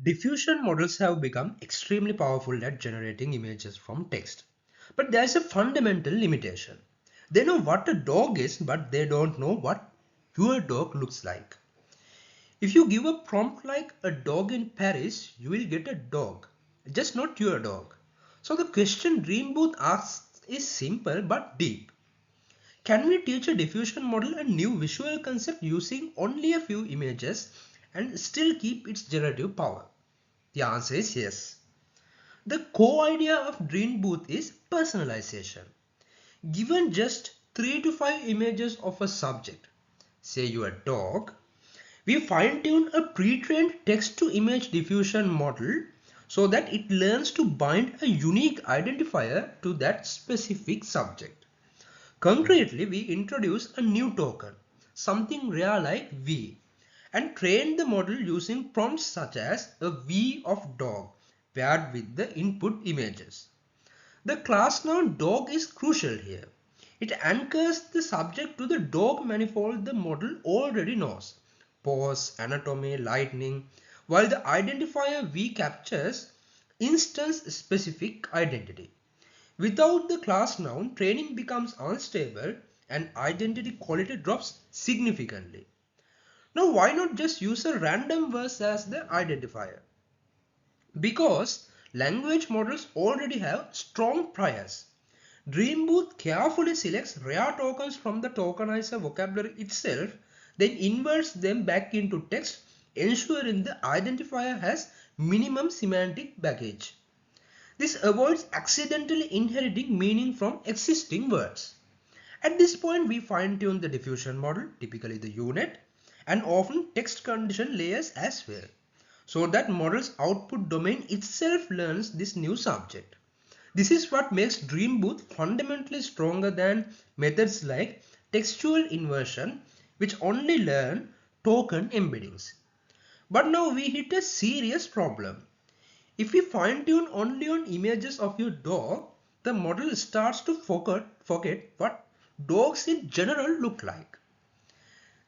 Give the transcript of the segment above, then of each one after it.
Diffusion models have become extremely powerful at generating images from text. But there's a fundamental limitation. They know what a dog is, but they don't know what your dog looks like. If you give a prompt like a dog in Paris, you will get a dog, just not your dog. So the question DreamBooth asks is simple but deep. Can we teach a diffusion model a new visual concept using only a few images and still keep its generative power? The answer is yes. The core idea of DreamBooth is personalization. Given just 3 to 5 images of a subject, say your dog, we fine-tune a pre-trained text-to-image diffusion model so that it learns to bind a unique identifier to that specific subject. Concretely, we introduce a new token, something rare like V, and train the model using prompts such as a V of dog paired with the input images. The class noun dog is crucial here. It anchors the subject to the dog manifold the model already knows. Pose, anatomy, lightning, while the identifier V captures instance-specific identity. Without the class noun, training becomes unstable and identity quality drops significantly. Now, why not just use a random verse as the identifier? Because language models already have strong priors. DreamBooth carefully selects rare tokens from the tokenizer vocabulary itself, then inverts them back into text, ensuring the identifier has minimum semantic baggage. This avoids accidentally inheriting meaning from existing words. At this point, we fine-tune the diffusion model, typically the unit, and often text condition layers as well, so that model's output domain itself learns this new subject. This is what makes DreamBooth fundamentally stronger than methods like textual inversion, which only learn token embeddings. But now we hit a serious problem. If we fine-tune only on images of your dog, the model starts to forget what dogs in general look like.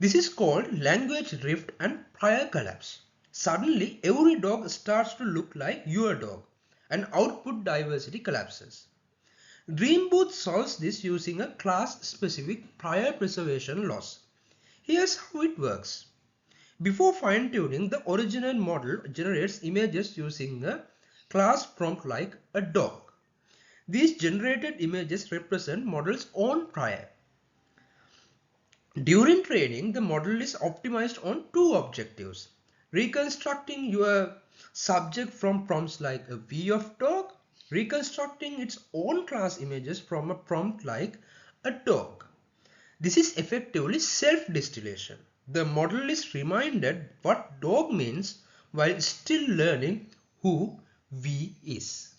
This is called language drift and prior collapse. Suddenly, every dog starts to look like your dog, and output diversity collapses. DreamBooth solves this using a class-specific prior preservation loss. Here's how it works. Before fine-tuning, the original model generates images using a class prompt like a dog. These generated images represent model's own prior. During training, the model is optimized on two objectives: reconstructing your subject from prompts like a V of dog, reconstructing its own class images from a prompt like a dog. This is effectively self-distillation. The model is reminded what dog means while still learning who V is.